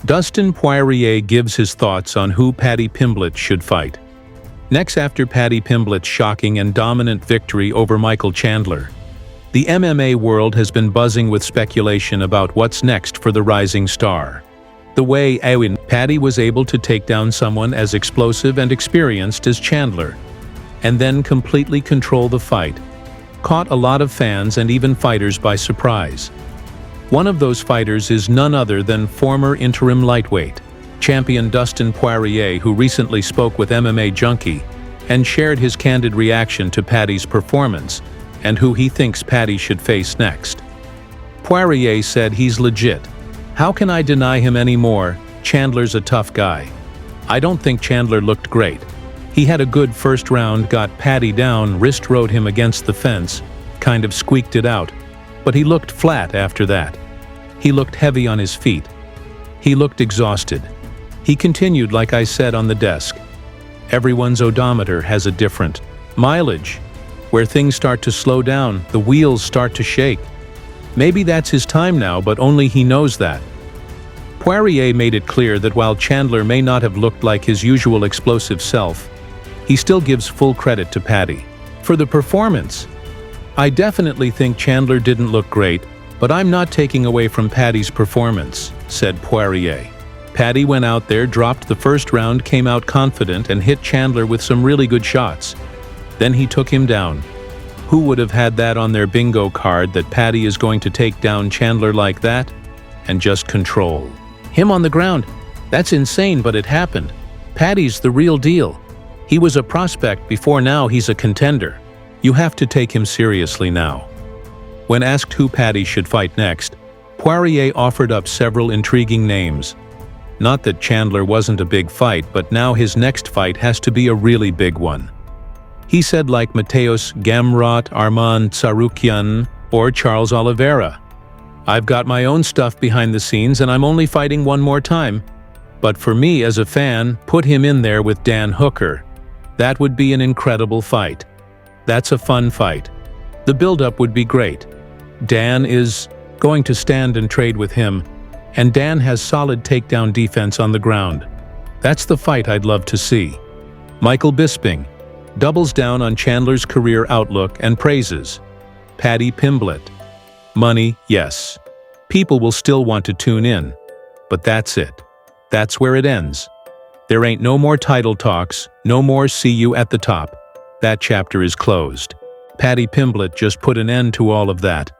Dustin Poirier gives his thoughts on who Paddy Pimblett should fight. Next, after Paddy Pimblett's shocking and dominant victory over Michael Chandler, the MMA world has been buzzing with speculation about what's next for the rising star. The way Paddy was able to take down someone as explosive and experienced as Chandler, and then completely control the fight, caught a lot of fans and even fighters by surprise. One of those fighters is none other than former interim lightweight champion Dustin Poirier, who recently spoke with MMA Junkie and shared his candid reaction to Paddy's performance and who he thinks Paddy should face next. Poirier said he's legit. How can I deny him anymore? Chandler's a tough guy. I don't think Chandler looked great. He had a good first round, got Paddy down, wrist rode him against the fence, kind of squeaked it out, but he looked flat after that. He looked heavy on his feet. He looked exhausted. He continued, like I said on the desk. Everyone's odometer has a different mileage. Where things start to slow down, the wheels start to shake. Maybe that's his time now, but only he knows that. Poirier made it clear that while Chandler may not have looked like his usual explosive self, he still gives full credit to Paddy for the performance. I definitely think Chandler didn't look great, but I'm not taking away from Paddy's performance, said Poirier. Paddy went out there, dropped the first round, came out confident, and hit Chandler with some really good shots. Then he took him down. Who would have had that on their bingo card, that Paddy is going to take down Chandler like that and just control him on the ground? That's insane, but it happened. Paddy's the real deal. He was a prospect before, now he's a contender. You have to take him seriously now. When asked who Paddy should fight next, Poirier offered up several intriguing names. Not that Chandler wasn't a big fight, but now his next fight has to be a really big one. He said, like Mateusz Gamrot, Arman Tsarukyan, or Charles Oliveira. I've got my own stuff behind the scenes and I'm only fighting one more time. But for me as a fan, put him in there with Dan Hooker. That would be an incredible fight. That's a fun fight. The build-up would be great. Dan is going to stand and trade with him, and Dan has solid takedown defense on the ground. That's the fight I'd love to see. Michael Bisping doubles down on Chandler's career outlook and praises Paddy Pimblett. Money, yes. People will still want to tune in, but that's it. That's where it ends. There ain't no more title talks, no more see you at the top. That chapter is closed. Paddy Pimblett just put an end to all of that.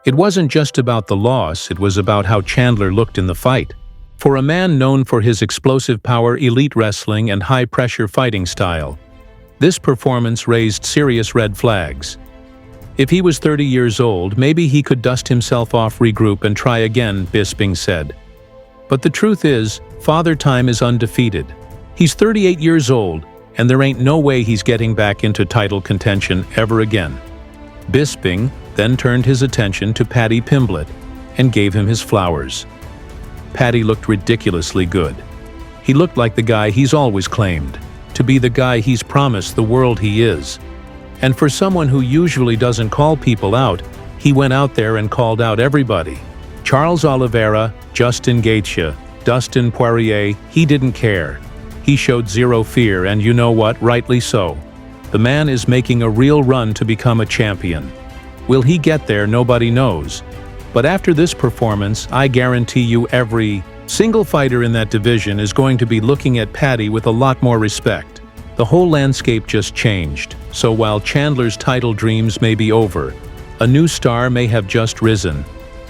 It wasn't just about the loss, it was about how Chandler looked in the fight. For a man known for his explosive power, elite wrestling, and high-pressure fighting style, this performance raised serious red flags. If he was 30 years old, maybe he could dust himself off, regroup, and try again, Bisping said. But the truth is, Father Time is undefeated. He's 38 years old, and there ain't no way he's getting back into title contention ever again. Bisping then turned his attention to Paddy Pimblett and gave him his flowers. Paddy looked ridiculously good. He looked like the guy he's always claimed, to be the guy he's promised the world he is. And for someone who usually doesn't call people out, he went out there and called out everybody. Charles Oliveira, Justin Gaethje, Dustin Poirier, he didn't care. He showed zero fear, and you know what, rightly so. The man is making a real run to become a champion. Will he get there? Nobody knows. But after this performance, I guarantee you every single fighter in that division is going to be looking at Paddy with a lot more respect. The whole landscape just changed, so while Chandler's title dreams may be over, a new star may have just risen,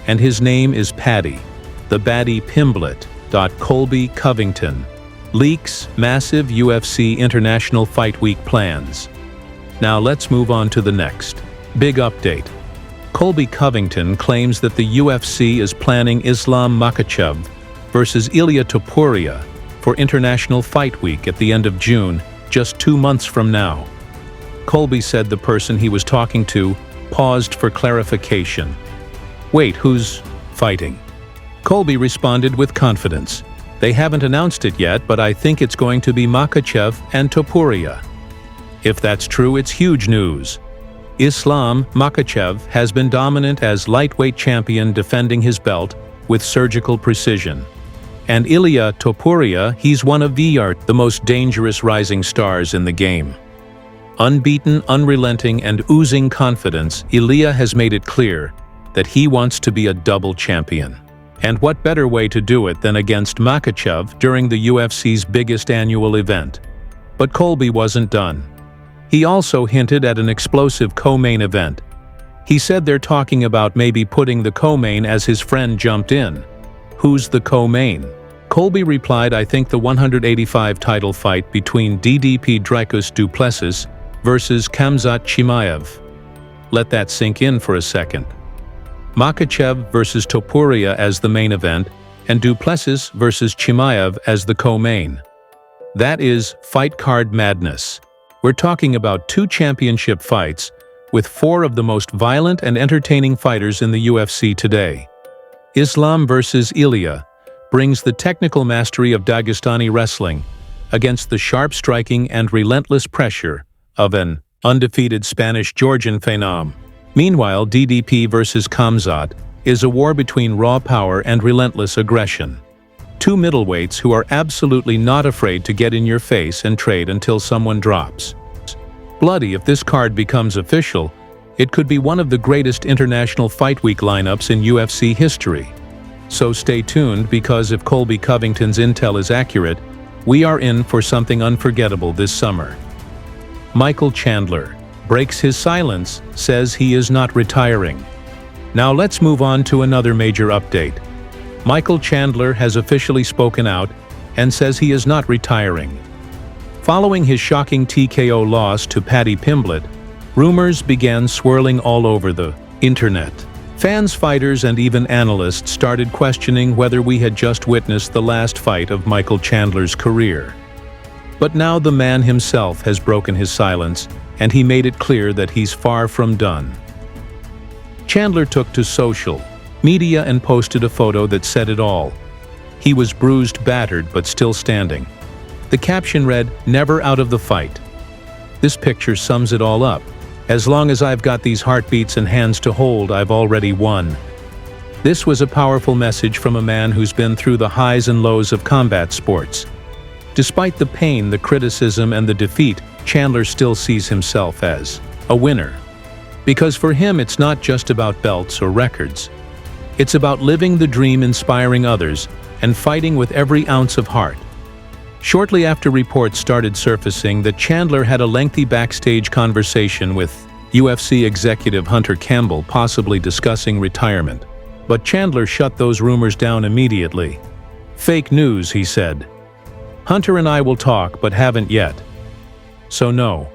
and his name is Paddy, the Paddy Pimblett. Colby Covington leaks massive UFC International Fight Week plans. Now let's move on to the next big update. Colby Covington claims that the UFC is planning Islam Makhachev versus Ilia Topuria for International Fight Week at the end of June, just 2 months from now. Colby said the person he was talking to paused for clarification. Wait, who's fighting? Colby responded with confidence. They haven't announced it yet, but I think it's going to be Makhachev and Topuria. If that's true, it's huge news. Islam Makhachev has been dominant as lightweight champion, defending his belt with surgical precision. And Ilia Topuria, he's one of the most dangerous rising stars in the game. Unbeaten, unrelenting, and oozing confidence, Ilia has made it clear that he wants to be a double champion. And what better way to do it than against Makhachev during the UFC's biggest annual event? But Colby wasn't done. He also hinted at an explosive co-main event. He said they're talking about maybe putting the co-main as his friend jumped in. Who's the co-main? Colby replied, I think the 185 title fight between DDP Dricus du Plessis versus Khamzat Chimaev. Let that sink in for a second. Makhachev versus Topuria as the main event, and du Plessis versus Chimaev as the co-main. That is fight card madness. We're talking about 2 championship fights with 4 of the most violent and entertaining fighters in the UFC today. Islam versus Ilia brings the technical mastery of Dagestani wrestling against the sharp striking and relentless pressure of an undefeated Spanish-Georgian phenom. Meanwhile, DDP versus Khamzat is a war between raw power and relentless aggression. 2 middleweights who are absolutely not afraid to get in your face and trade until someone drops. Bloody, if this card becomes official, it could be one of the greatest International Fight Week lineups in UFC history. So stay tuned, because if Colby Covington's intel is accurate, we are in for something unforgettable this summer. Michael Chandler breaks his silence, says he is not retiring. Now let's move on to another major update. Michael Chandler has officially spoken out and says he is not retiring. Following his shocking TKO loss to Paddy Pimblett, rumors began swirling all over the internet. Fans, fighters, and even analysts started questioning whether we had just witnessed the last fight of Michael Chandler's career. But now the man himself has broken his silence, and he made it clear that he's far from done. Chandler took to social media and posted a photo that said it all. He was bruised, battered, but still standing. The caption read, "Never out of the fight." This picture sums it all up. As long as I've got these heartbeats and hands to hold, I've already won. This was a powerful message from a man who's been through the highs and lows of combat sports. Despite the pain, the criticism, and the defeat, Chandler still sees himself as a winner. Because for him, it's not just about belts or records. It's about living the dream, inspiring others, and fighting with every ounce of heart. Shortly after reports started surfacing that Chandler had a lengthy backstage conversation with UFC executive Hunter Campbell, possibly discussing retirement. But Chandler shut those rumors down immediately. "Fake news," he said. "Hunter and I will talk, but haven't yet." So no,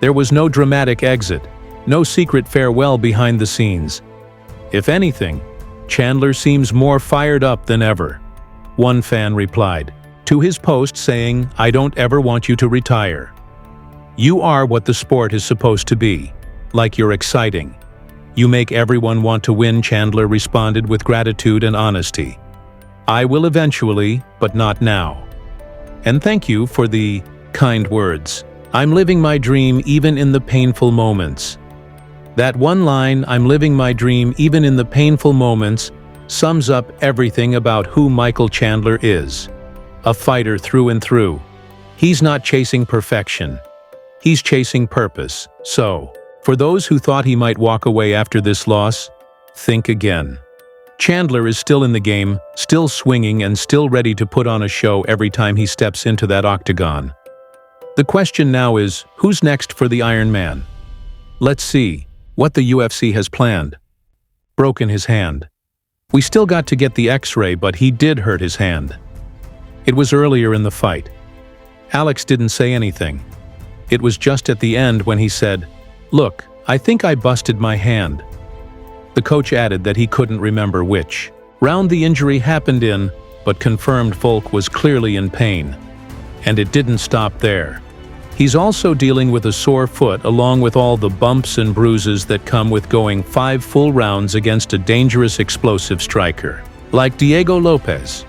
there was no dramatic exit, no secret farewell behind the scenes. If anything, Chandler seems more fired up than ever. One fan replied to his post saying, "I don't ever want you to retire. You are what the sport is supposed to be. Like, you're exciting. You make everyone want to win," Chandler responded with gratitude and honesty. "I will eventually, but not now. And thank you for the kind words. I'm living my dream even in the painful moments." That one line, "I'm living my dream even in the painful moments," sums up everything about who Michael Chandler is. A fighter through and through. He's not chasing perfection. He's chasing purpose. So, for those who thought he might walk away after this loss, think again. Chandler is still in the game, still swinging, and still ready to put on a show every time he steps into that octagon. The question now is, who's next for the Iron Man? Let's see what the UFC has planned. Broken his hand. We still got to get the X-ray, but he did hurt his hand. It was earlier in the fight. Alex didn't say anything. It was just at the end when he said, "Look, I think I busted my hand." The coach added that he couldn't remember which round the injury happened in, but confirmed Volk was clearly in pain. And it didn't stop there. He's also dealing with a sore foot, along with all the bumps and bruises that come with going 5 full rounds against a dangerous, explosive striker like Diego Lopez.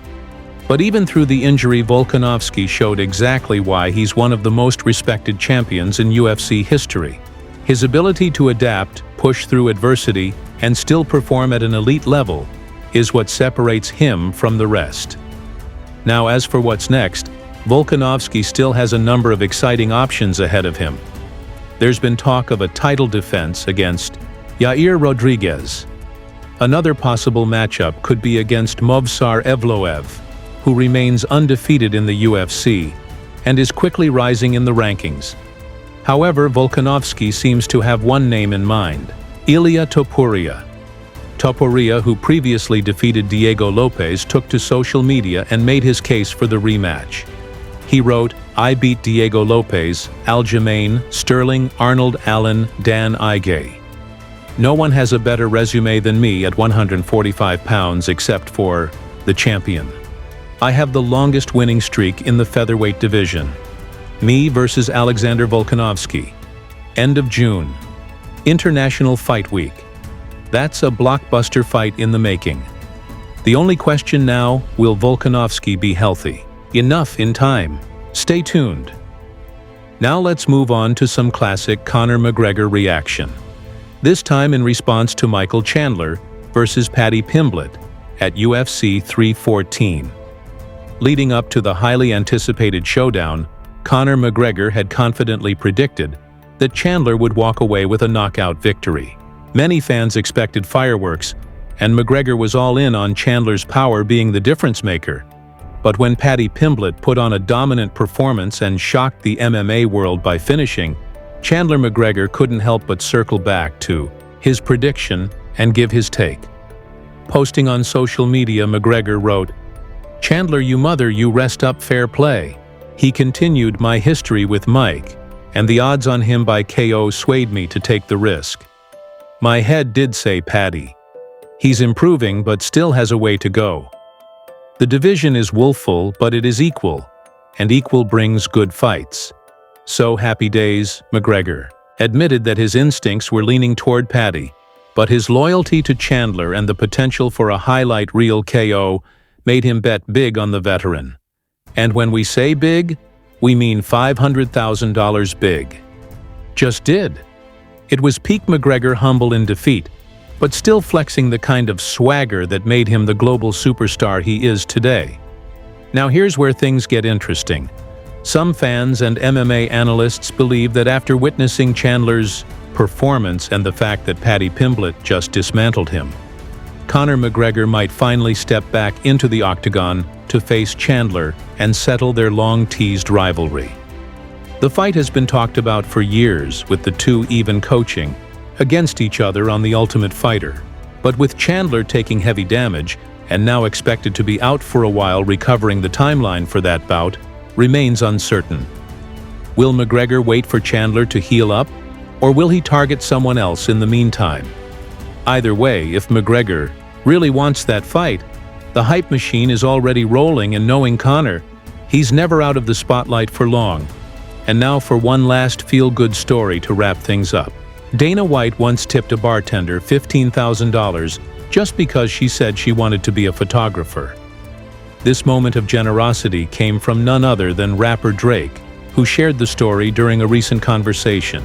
But even through the injury, Volkanovski showed exactly why he's one of the most respected champions in UFC history. His ability to adapt, push through adversity, and still perform at an elite level is what separates him from the rest. Now as for what's next, Volkanovski still has a number of exciting options ahead of him. There's been talk of a title defense against Yair Rodriguez. Another possible matchup could be against Movsar Evloev, who remains undefeated in the UFC and is quickly rising in the rankings. However, Volkanovski seems to have one name in mind: Ilia Topuria. Topuria, who previously defeated Diego Lopez, took to social media and made his case for the rematch. He wrote, "I beat Diego Lopez, Aljamain, Sterling, Arnold Allen, Dan Ige. No one has a better resume than me at 145 pounds except for the champion. I have the longest winning streak in the featherweight division. Me versus Alexander Volkanovski. End of June. International Fight Week. That's a blockbuster fight in the making. The only question now, will Volkanovski be healthy enough in time? Stay tuned." Now let's move on to some classic Conor McGregor reaction. This time in response to Michael Chandler versus Paddy Pimblett at UFC 314. Leading up to the highly anticipated showdown, Conor McGregor had confidently predicted that Chandler would walk away with a knockout victory. Many fans expected fireworks, and McGregor was all in on Chandler's power being the difference maker. But when Paddy Pimblett put on a dominant performance and shocked the MMA world by finishing, Chandler McGregor couldn't help but circle back to his prediction and give his take. Posting on social media, McGregor wrote, "Chandler, you rest up, fair play. He continued my history with Mike, and the odds on him by KO swayed me to take the risk. My head did say Paddy. He's improving but still has a way to go. The division is woeful, but it is equal, and equal brings good fights. So happy days." McGregor admitted that his instincts were leaning toward Paddy, but his loyalty to Chandler and the potential for a highlight reel KO made him bet big on the veteran. And when we say big, we mean $500,000 big. Just did. It was peak McGregor, humble in defeat, but still flexing the kind of swagger that made him the global superstar he is today. Now here's where things get interesting. Some fans and MMA analysts believe that after witnessing Chandler's performance and the fact that Paddy Pimblett just dismantled him, Conor McGregor might finally step back into the octagon to face Chandler and settle their long-teased rivalry. The fight has been talked about for years, with the two even coaching against each other on The Ultimate Fighter. But with Chandler taking heavy damage and now expected to be out for a while, recovering, the timeline for that bout remains uncertain. Will McGregor wait for Chandler to heal up, or will he target someone else in the meantime? Either way, if McGregor really wants that fight, the hype machine is already rolling, and knowing Conor, he's never out of the spotlight for long. And now for one last feel-good story to wrap things up. Dana White once tipped a bartender $15,000 just because she said she wanted to be a photographer. This moment of generosity came from none other than rapper Drake, who shared the story during a recent conversation.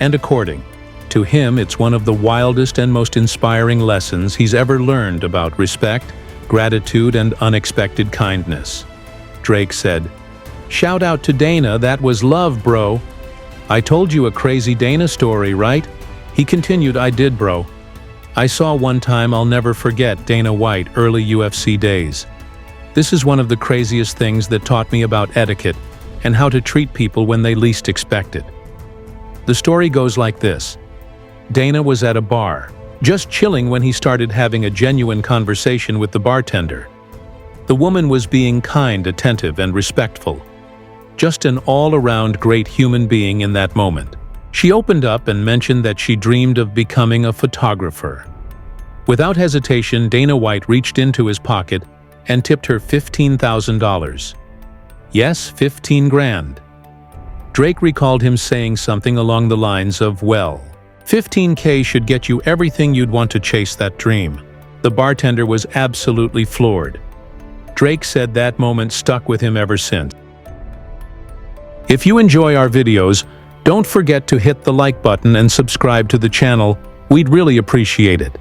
And according to him, it's one of the wildest and most inspiring lessons he's ever learned about respect, gratitude, and unexpected kindness. Drake said, "Shout out to Dana, that was love, bro. I told you a crazy Dana story, right?" He continued, "I did, bro. I saw one time I'll never forget Dana White, early UFC days. This is one of the craziest things that taught me about etiquette and how to treat people when they least expect it." The story goes like this. Dana was at a bar, just chilling, when he started having a genuine conversation with the bartender. The woman was being kind, attentive, and respectful. Just an all-around great human being in that moment. She opened up and mentioned that she dreamed of becoming a photographer. Without hesitation, Dana White reached into his pocket and tipped her $15,000. Yes, 15 grand. Drake recalled him saying something along the lines of, "Well, 15K should get you everything you'd want to chase that dream." The bartender was absolutely floored. Drake said that moment stuck with him ever since. If you enjoy our videos, don't forget to hit the like button and subscribe to the channel. We'd really appreciate it.